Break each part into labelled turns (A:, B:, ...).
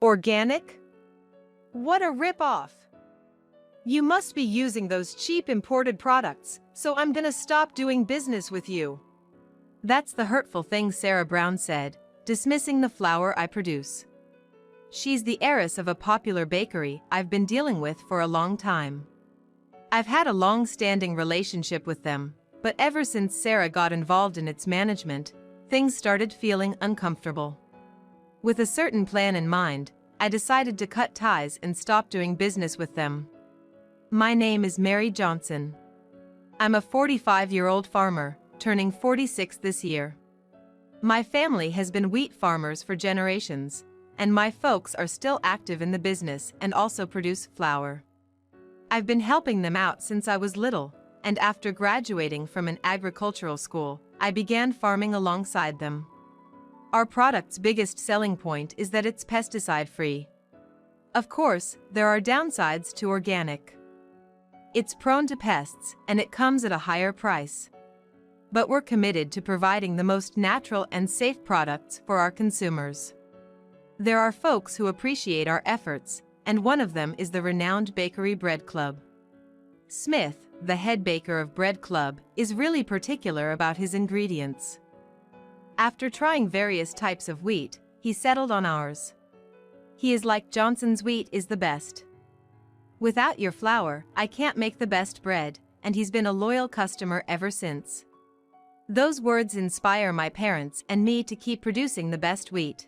A: Organic? What a rip-off! You must be using those cheap imported products, so I'm gonna stop doing business with you.
B: That's the hurtful thing Sarah Brown said, dismissing the flour I produce. She's the heiress of a popular bakery I've been dealing with for a long time. I've had a long-standing relationship with them, but ever since Sarah got involved in its management, things started feeling uncomfortable. With a certain plan in mind, I decided to cut ties and stop doing business with them. My name is Mary Johnson. I'm a 45-year-old farmer, turning 46 this year. My family has been wheat farmers for generations, and my folks are still active in the business and also produce flour. I've been helping them out since I was little, and after graduating from an agricultural school, I began farming alongside them. Our product's biggest selling point is that it's pesticide-free. Of course, there are downsides to organic. It's prone to pests, and it comes at a higher price. But we're committed to providing the most natural and safe products for our consumers. There are folks who appreciate our efforts, and one of them is the renowned Bakery Bread Club. Smith, the head baker of Bread Club, is really particular about his ingredients. After trying various types of wheat, he settled on ours. He is like Johnson's wheat is the best. Without your flour, I can't make the best bread, and he's been a loyal customer ever since. Those words inspire my parents and me to keep producing the best wheat.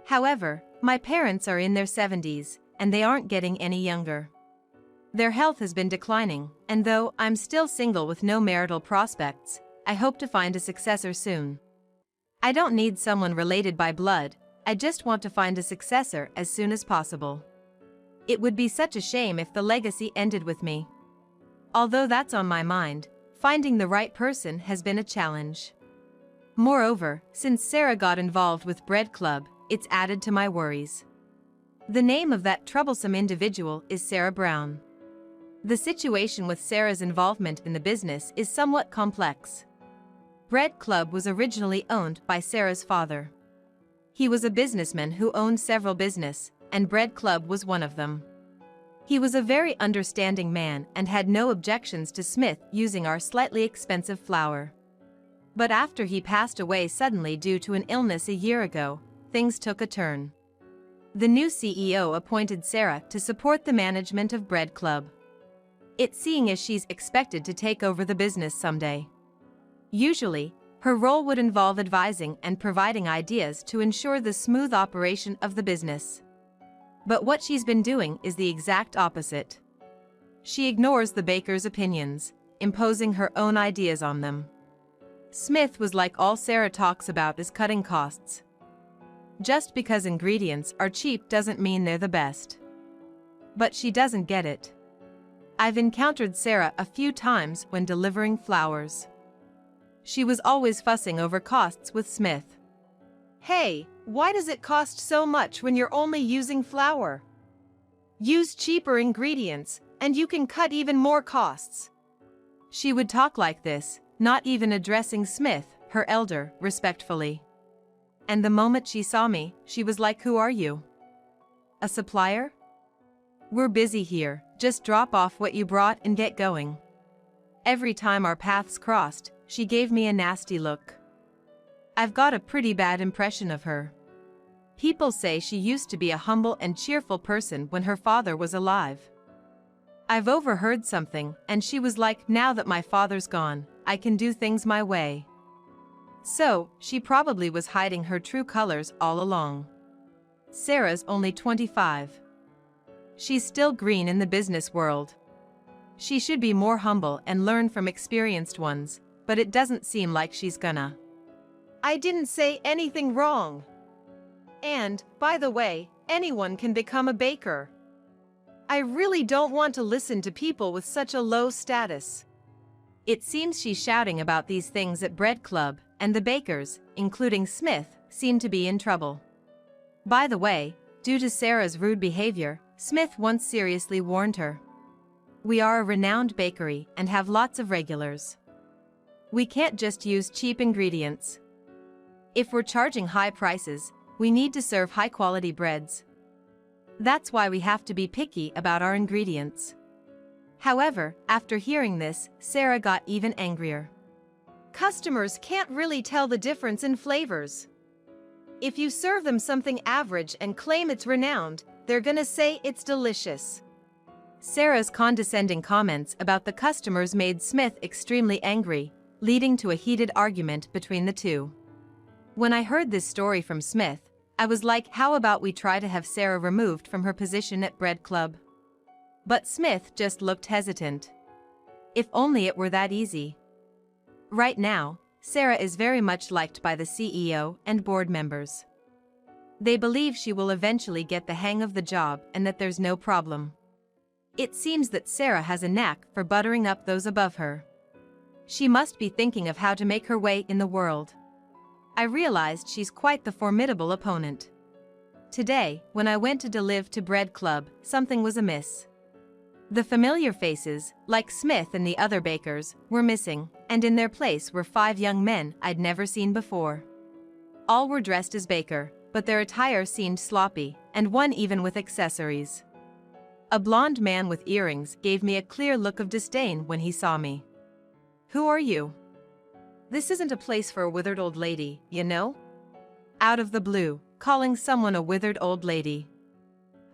B: However, my parents are in their 70s, and they aren't getting any younger. Their health has been declining, and though I'm still single with no marital prospects, I hope to find a successor soon. I don't need someone related by blood, I just want to find a successor as soon as possible. It would be such a shame if the legacy ended with me. Although that's on my mind, finding the right person has been a challenge. Moreover, since Sarah got involved with Bread Club, it's added to my worries. The name of that troublesome individual is Sarah Brown. The situation with Sarah's involvement in the business is somewhat complex. Bread Club was originally owned by Sarah's father. He was a businessman who owned several businesses, and Bread Club was one of them. He was a very understanding man and had no objections to Smith using our slightly expensive flour. But after he passed away suddenly due to an illness a year ago, things took a turn. The new CEO appointed Sarah to support the management of Bread Club. It's seeing as she's expected to take over the business someday. Usually, her role would involve advising and providing ideas to ensure the smooth operation of the business. But what she's been doing is the exact opposite. She ignores the baker's opinions, imposing her own ideas on them. Smith was like all Sarah talks about is cutting costs. Just because ingredients are cheap doesn't mean they're the best. But she doesn't get it. I've encountered Sarah a few times when delivering flours. She was always fussing over costs with Smith.
A: Hey, why does it cost so much when you're only using flour? Use cheaper ingredients, and you can cut even more costs.
B: She would talk like this, not even addressing Smith, her elder, respectfully. And the moment she saw me, she was like, "Who are you? A supplier? We're busy here, just drop off what you brought and get going." Every time our paths crossed, she gave me a nasty look. I've got a pretty bad impression of her. People say she used to be a humble and cheerful person when her father was alive. I've overheard something, and she was like, "Now that my father's gone, I can do things my way." So, she probably was hiding her true colors all along. Sarah's only 25. She's still green in the business world. She should be more humble and learn from experienced ones, but it doesn't seem like she's gonna.
A: I didn't say anything wrong. And, by the way, anyone can become a baker. I really don't want to listen to people with such a low status.
B: It seems she's shouting about these things at Bread Club, and the bakers, including Smith, seem to be in trouble. By the way, due to Sarah's rude behavior, Smith once seriously warned her. We are a renowned bakery and have lots of regulars. We can't just use cheap ingredients. If we're charging high prices, we need to serve high-quality breads, That's why we have to be picky about our ingredients. However, after hearing this, Sarah got even angrier.
A: Customers can't really tell the difference in flavors. If you serve them something average and claim it's renowned, they're gonna say it's delicious.
B: Sarah's condescending comments about the customers made Smith extremely angry, leading to a heated argument between the two. When I heard this story from Smith, I was like, how about we try to have Sarah removed from her position at Bread Club? But Smith just looked hesitant. If only it were that easy. Right now, Sarah is very much liked by the CEO and board members. They believe she will eventually get the hang of the job and that there's no problem. It seems that Sarah has a knack for buttering up those above her. She must be thinking of how to make her way in the world. I realized she's quite the formidable opponent. Today, when I went to deliver to Bread Club, something was amiss. The familiar faces, like Smith and the other bakers, were missing, and in their place were 5 young men I'd never seen before. All were dressed as baker, but their attire seemed sloppy, and one even with accessories. A blonde man with earrings gave me a clear look of disdain when he saw me. "Who are you?"
A: This isn't a place for a withered old lady, you know?
B: Out of the blue, calling someone a withered old lady.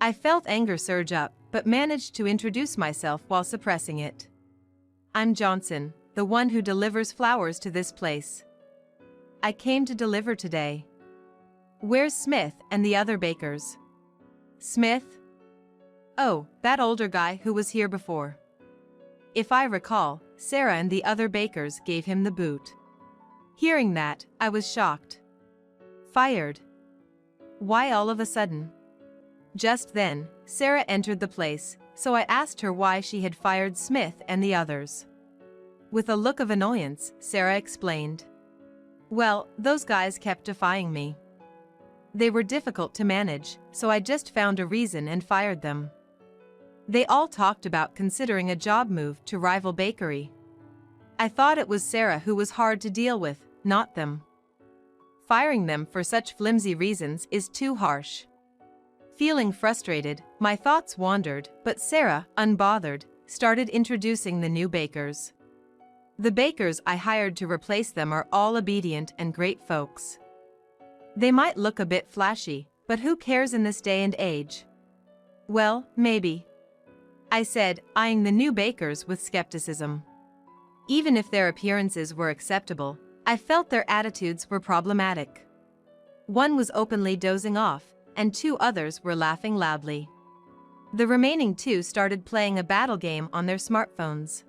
B: I felt anger surge up, but managed to introduce myself while suppressing it. "I'm Johnson, the one who delivers flowers to this place. I came to deliver today." "Where's Smith and the other bakers?" "Smith? Oh, that older guy who was here before." If I recall, Sarah and the other bakers gave him the boot. Hearing that, I was shocked. Fired? Why all of a sudden? Just then, Sarah entered the place, so I asked her why she had fired Smith and the others. With a look of annoyance, Sarah explained. "Well, those guys kept defying me. They were difficult to manage, so I just found a reason and fired them. They all talked about considering a job move to rival bakery. I thought it was Sarah who was hard to deal with, not them. Firing them for such flimsy reasons is too harsh." Feeling frustrated, my thoughts wandered, but Sarah, unbothered, started introducing the new bakers. "The bakers I hired to replace them are all obedient and great folks. They might look a bit flashy, but who cares in this day and age?" "Well, maybe," I said, eyeing the new bakers with skepticism. Even if their appearances were acceptable, I felt their attitudes were problematic. One was openly dozing off, and 2 others were laughing loudly. The remaining 2 started playing a battle game on their smartphones.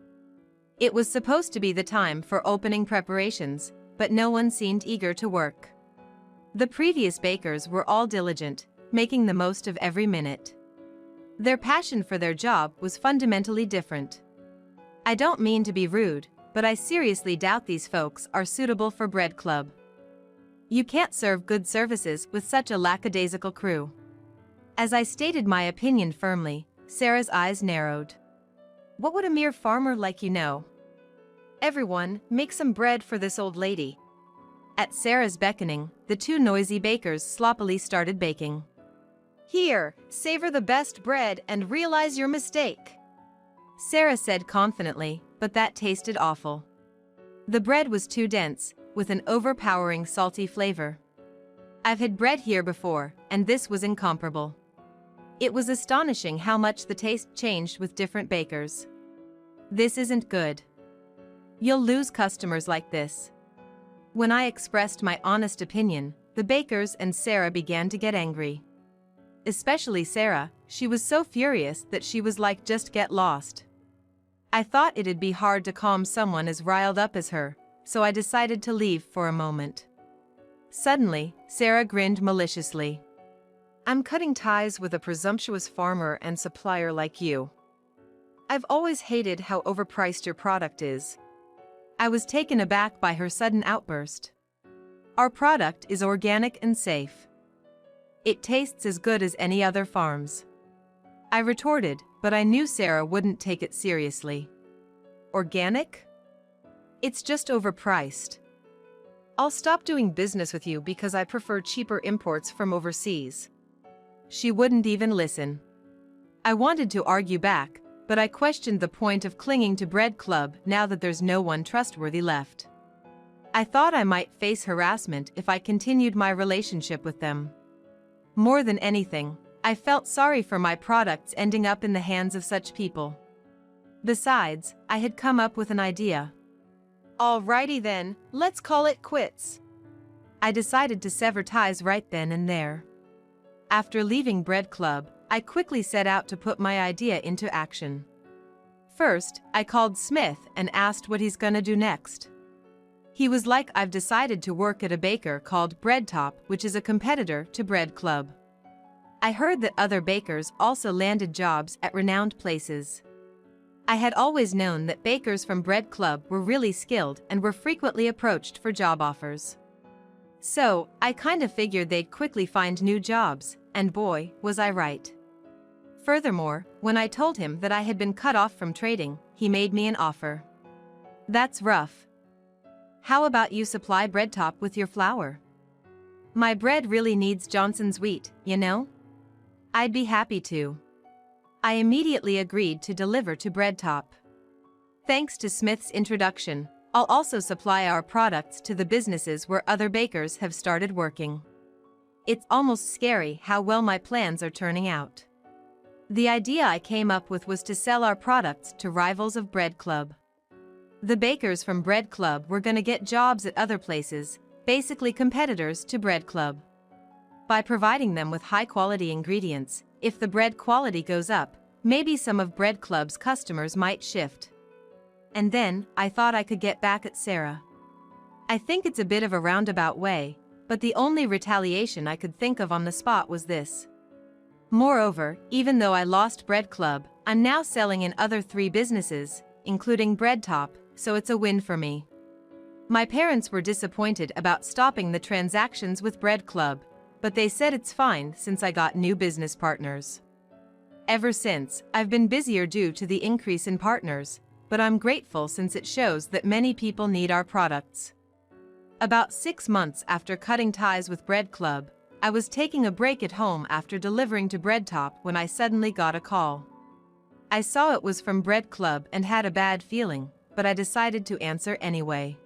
B: It was supposed to be the time for opening preparations, but no one seemed eager to work. The previous bakers were all diligent, making the most of every minute. Their passion for their job was fundamentally different. I don't mean to be rude, but I seriously doubt these folks are suitable for Bread Club. You can't serve good services with such a lackadaisical crew. As I stated my opinion firmly, Sarah's eyes narrowed. "What would a mere farmer like you know?"
A: "Everyone, make some bread for this old lady."
B: At Sarah's beckoning, the 2 noisy bakers sloppily started baking.
A: "Here, savor the best bread and realize your mistake,"
B: Sarah said confidently, but that tasted awful. The bread was too dense, with an overpowering salty flavor. I've had bread here before, and this was incomparable. It was astonishing how much the taste changed with different bakers. "This isn't good. You'll lose customers like this." When I expressed my honest opinion, the bakers and Sarah began to get angry. Especially Sarah, she was so furious that she was like, "Just get lost." I thought it'd be hard to calm someone as riled up as her, so I decided to leave for a moment. Suddenly, Sarah grinned maliciously.
A: "I'm cutting ties with a presumptuous farmer and supplier like you. I've always hated how overpriced your product is."
B: I was taken aback by her sudden outburst. "Our product is organic and safe. It tastes as good as any other farm's," I retorted, but I knew Sarah wouldn't take it seriously.
A: "Organic? It's just overpriced. I'll stop doing business with you because I prefer cheaper imports from overseas."
B: she wouldn't even listen. I wanted to argue back, but I questioned the point of clinging to Bread Club now that there's no one trustworthy left. I thought I might face harassment if I continued my relationship with them. More than anything, I felt sorry for my products ending up in the hands of such people. Besides, I had come up with an idea.
A: Alrighty then, let's call it quits.
B: I decided to sever ties right then and there. After leaving Bread Club, I quickly set out to put my idea into action. First, I called Smith and asked what he's gonna do next. He was like, I've decided to work at a baker called Bread Top, which is a competitor to Bread Club. I heard that other bakers also landed jobs at renowned places. I had always known that bakers from Bread Club were really skilled and were frequently approached for job offers. So, I kind of figured they'd quickly find new jobs, and boy, was I right. Furthermore, when I told him that I had been cut off from trading, he made me an offer. That's rough. How about you supply Bread Top with your flour? My bread really needs Johnson's wheat, you know? I'd be happy to. I immediately agreed to deliver to Bread Top. Thanks to Smith's introduction, I'll also supply our products to the businesses where other bakers have started working. It's almost scary how well my plans are turning out. The idea I came up with was to sell our products to rivals of Bread Club. The bakers from Bread Club were gonna get jobs at other places, basically competitors to Bread Club. By providing them with high-quality ingredients, if the bread quality goes up, maybe some of Bread Club's customers might shift. And then, I thought I could get back at Sarah. I think it's a bit of a roundabout way, but the only retaliation I could think of on the spot was this. Moreover, even though I lost Bread Club, I'm now selling in other 3 businesses, including Bread Top, so it's a win for me. My parents were disappointed about stopping the transactions with Bread Club, but they said it's fine since I got new business partners. Ever since, I've been busier due to the increase in partners, but I'm grateful since it shows that many people need our products. About 6 months after cutting ties with Bread Club, I was taking a break at home after delivering to Bread Top when I suddenly got a call. I saw it was from Bread Club and had a bad feeling, but I decided to answer anyway.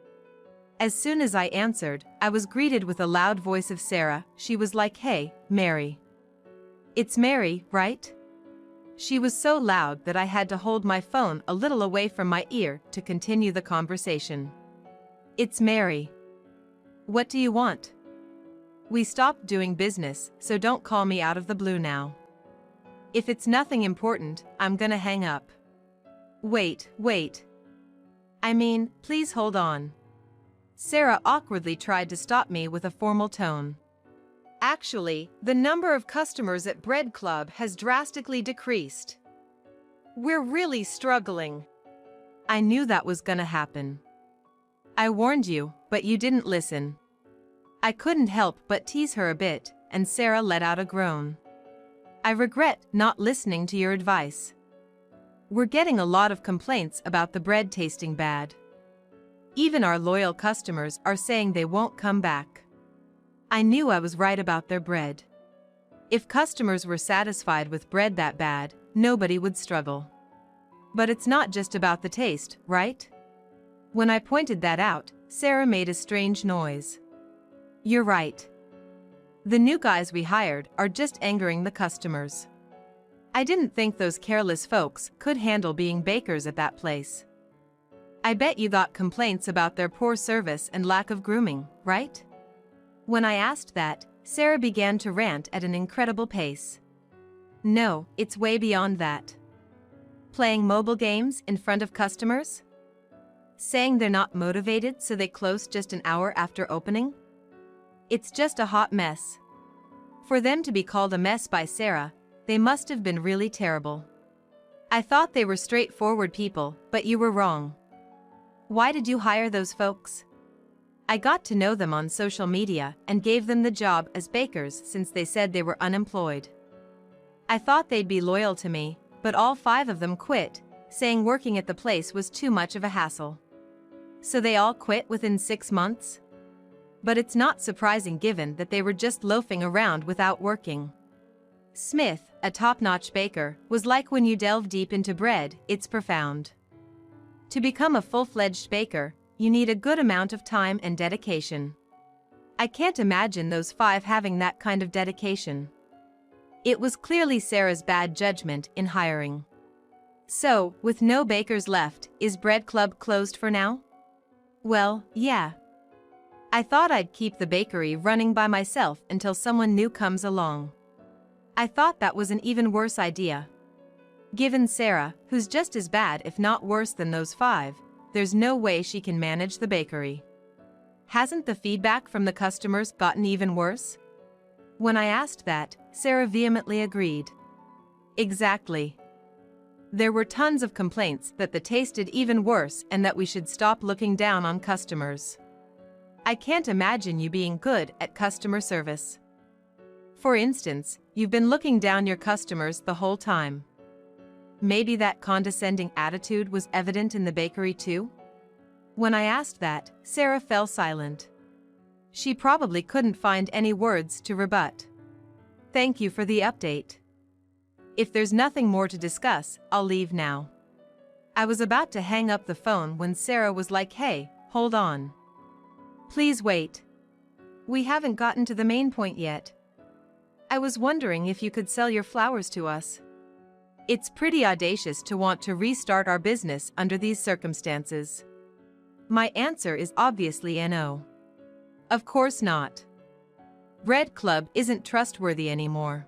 B: As soon as I answered, I was greeted with a loud voice of Sarah. She was like, "Hey, Mary. It's Mary, right?" She was so loud that I had to hold my phone a little away from my ear to continue the conversation. "It's Mary. What do you want? We stopped doing business, so don't call me out of the blue now. If it's nothing important, I'm gonna hang up." Wait. I mean, please hold on." Sarah awkwardly tried to stop me with a formal tone.
A: Actually, the number of customers at Bread Club has drastically decreased. We're really struggling.
B: I knew that was gonna happen. I warned you, but you didn't listen. I couldn't help but tease her a bit, and Sarah let out a groan. I regret not listening to your advice. We're getting a lot of complaints about the bread tasting bad. Even our loyal customers are saying they won't come back. I knew I was right about their bread. If customers were satisfied with bread that bad, nobody would struggle. But it's not just about the taste, right? When I pointed that out, Sarah made a strange noise. You're right. The new guys we hired are just angering the customers. I didn't think those careless folks could handle being bakers at that place. I bet you got complaints about their poor service and lack of grooming, right? When I asked that, Sarah began to rant at an incredible pace. No, it's way beyond that. Playing mobile games in front of customers? Saying they're not motivated so they close just an hour after opening? It's just a hot mess. For them to be called a mess by Sarah, they must have been really terrible. I thought they were straightforward people, but you were wrong. Why did you hire those folks? I got to know them on social media and gave them the job as bakers since they said they were unemployed. I thought they'd be loyal to me, but all 5 of them quit, saying working at the place was too much of a hassle. So they all quit within 6 months? But it's not surprising given that they were just loafing around without working. Smith, a top-notch baker, was like when you delve deep into bread, it's profound. To become a full-fledged baker, you need a good amount of time and dedication. I can't imagine those 5 having that kind of dedication. It was clearly Sarah's bad judgment in hiring. So, with no bakers left, is Bread Club closed for now? Well, yeah. I thought I'd keep the bakery running by myself until someone new comes along. I thought that was an even worse idea. Given Sarah, who's just as bad if not worse than those 5, there's no way she can manage the bakery. Hasn't the feedback from the customers gotten even worse? When I asked that, Sarah vehemently agreed. Exactly. There were tons of complaints that the tasted even worse and that we should stop looking down on customers. I can't imagine you being good at customer service. For instance, you've been looking down your customers the whole time. Maybe that condescending attitude was evident in the bakery too? When I asked that, Sarah fell silent. She probably couldn't find any words to rebut. Thank you for the update. If there's nothing more to discuss, I'll leave now. I was about to hang up the phone when Sarah was like, hey, hold on. Please wait. We haven't gotten to the main point yet. I was wondering if you could sell your flowers to us. It's pretty audacious to want to restart our business under these circumstances. My answer is obviously no. Of course not. Bread Club isn't trustworthy anymore.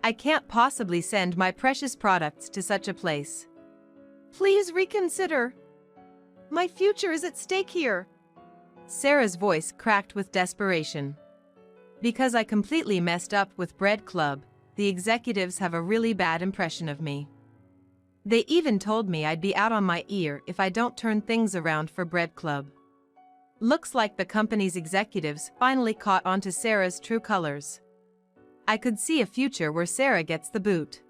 B: I can't possibly send my precious products to such a place.
A: Please reconsider. My future is at stake here.
B: Sarah's voice cracked with desperation. Because I completely messed up with Bread Club, the executives have a really bad impression of me. They even told me I'd be out on my ear if I don't turn things around for Bread Club. Looks like the company's executives finally caught on to Sarah's true colors. I could see a future where Sarah gets the boot.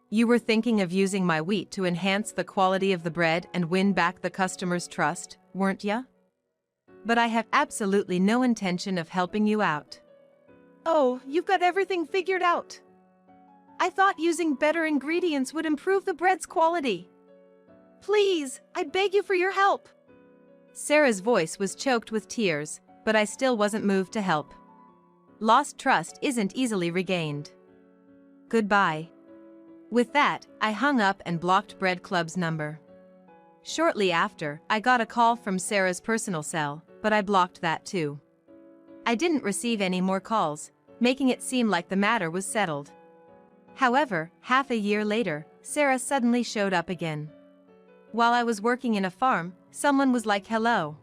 B: You were thinking of using my wheat to enhance the quality of the bread and win back the customer's trust, weren't ya? But I have absolutely no intention of helping you out.
A: Oh, you've got everything figured out. I thought using better ingredients would improve the bread's quality. Please, I beg you for your help.
B: Sarah's voice was choked with tears, but I still wasn't moved to help. Lost trust isn't easily regained. Goodbye. With that, I hung up and blocked Bread Club's number. Shortly after, I got a call from Sarah's personal cell, but I blocked that too. I didn't receive any more calls, making it seem like the matter was settled. However, half a year later, Sarah suddenly showed up again. While I was working in a farm, someone was like, hello.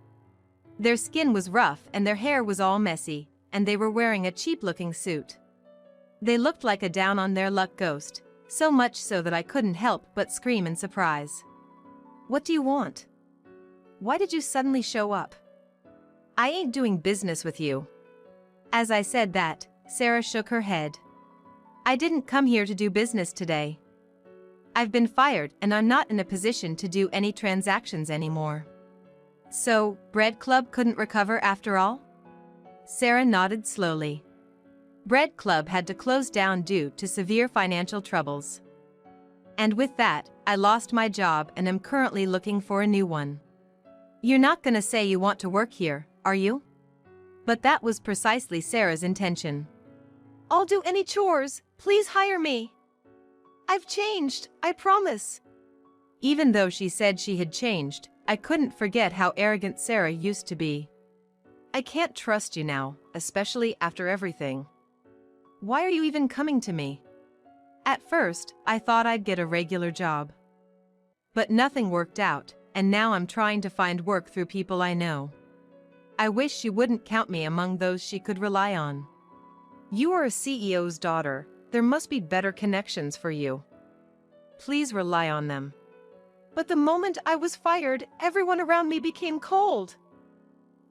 B: Their skin was rough and their hair was all messy, and they were wearing a cheap-looking suit. They looked like a down-on-their-luck ghost, so much so that I couldn't help but scream in surprise. What do you want? Why did you suddenly show up? I ain't doing business with you. As I said that, Sarah shook her head. I didn't come here to do business today. I've been fired and I'm not in a position to do any transactions anymore. So, Bread Club couldn't recover after all? Sarah nodded slowly. Bread Club had to close down due to severe financial troubles. And with that, I lost my job and am currently looking for a new one. You're not gonna say you want to work here, are you? But that was precisely Sarah's intention.
A: I'll do any chores, please hire me. I've changed, I promise.
B: Even though she said she had changed, I couldn't forget how arrogant Sarah used to be. I can't trust you now, especially after everything. Why are you even coming to me? At first, I thought I'd get a regular job. But nothing worked out, and now I'm trying to find work through people I know. I wish she wouldn't count me among those she could rely on. You are a CEO's daughter, there must be better connections for you. Please rely on them.
A: But the moment I was fired, everyone around me became cold.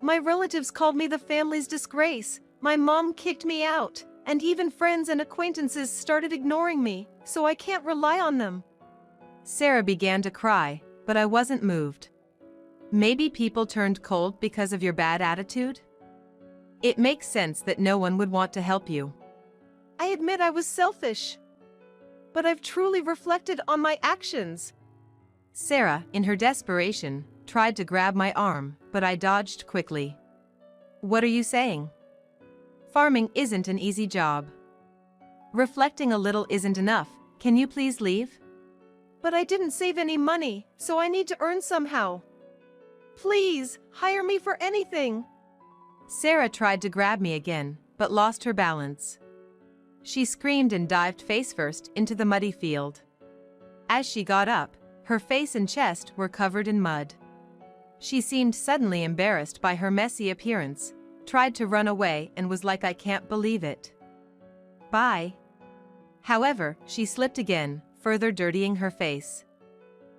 A: My relatives called me the family's disgrace, my mom kicked me out, and even friends and acquaintances started ignoring me, so I can't rely on them.
B: Sarah began to cry, but I wasn't moved. Maybe people turned cold because of your bad attitude? It makes sense that no one would want to help you.
A: I admit I was selfish. But I've truly reflected on my actions.
B: Sarah, in her desperation, tried to grab my arm, but I dodged quickly. What are you saying? Farming isn't an easy job. Reflecting a little isn't enough. Can you please leave?
A: But I didn't save any money, so I need to earn somehow. Please, hire me for anything.
B: Sarah tried to grab me again, but lost her balance. She screamed and dived face first into the muddy field. As she got up, her face and chest were covered in mud. She seemed suddenly embarrassed by her messy appearance, tried to run away and was like, I can't believe it. Bye. However, she slipped again, further dirtying her face.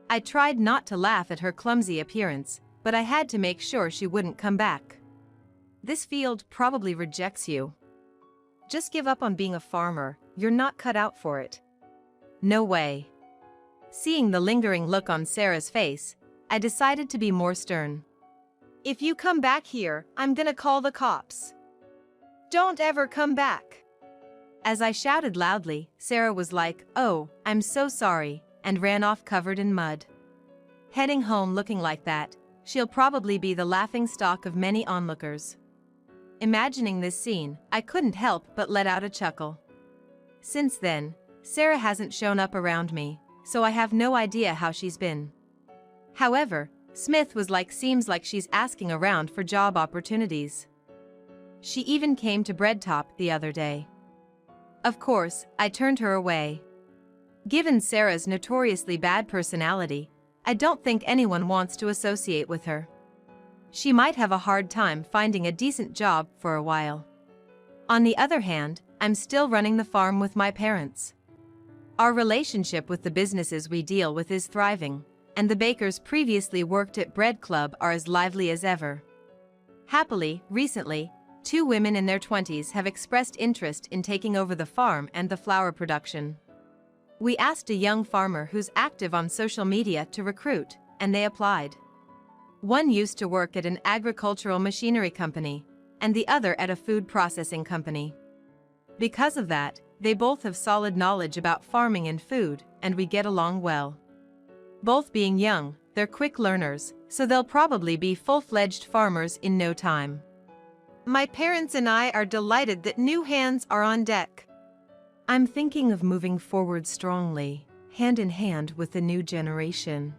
B: I tried not to laugh at her clumsy appearance, but I had to make sure she wouldn't come back. This field probably rejects you. Just give up on being a farmer, you're not cut out for it. No way. Seeing the lingering look on Sarah's face, I decided to be more stern.
A: If you come back here, I'm gonna call the cops. Don't ever come back.
B: As I shouted loudly, Sarah was like, oh, I'm so sorry, and ran off covered in mud. Heading home looking like that, she'll probably be the laughingstock of many onlookers. Imagining this scene, I couldn't help but let out a chuckle. Since then, Sarah hasn't shown up around me, so I have no idea how she's been. However, Smith was like, seems like she's asking around for job opportunities. She even came to Breadtop the other day. Of course, I turned her away. Given Sarah's notoriously bad personality, I don't think anyone wants to associate with her. She might have a hard time finding a decent job for a while. On the other hand, I'm still running the farm with my parents. Our relationship with the businesses we deal with is thriving, and the bakers previously worked at Bread Club are as lively as ever. Happily, recently, 2 women in their 20s have expressed interest in taking over the farm and the flour production. We asked a young farmer who's active on social media to recruit, and they applied. One used to work at an agricultural machinery company, and the other at a food processing company. Because of that, they both have solid knowledge about farming and food, and we get along well. Both being young, they're quick learners, so they'll probably be full-fledged farmers in no time.
A: My parents and I are delighted that new hands are on deck.
B: I'm thinking of moving forward strongly, hand in hand with the new generation.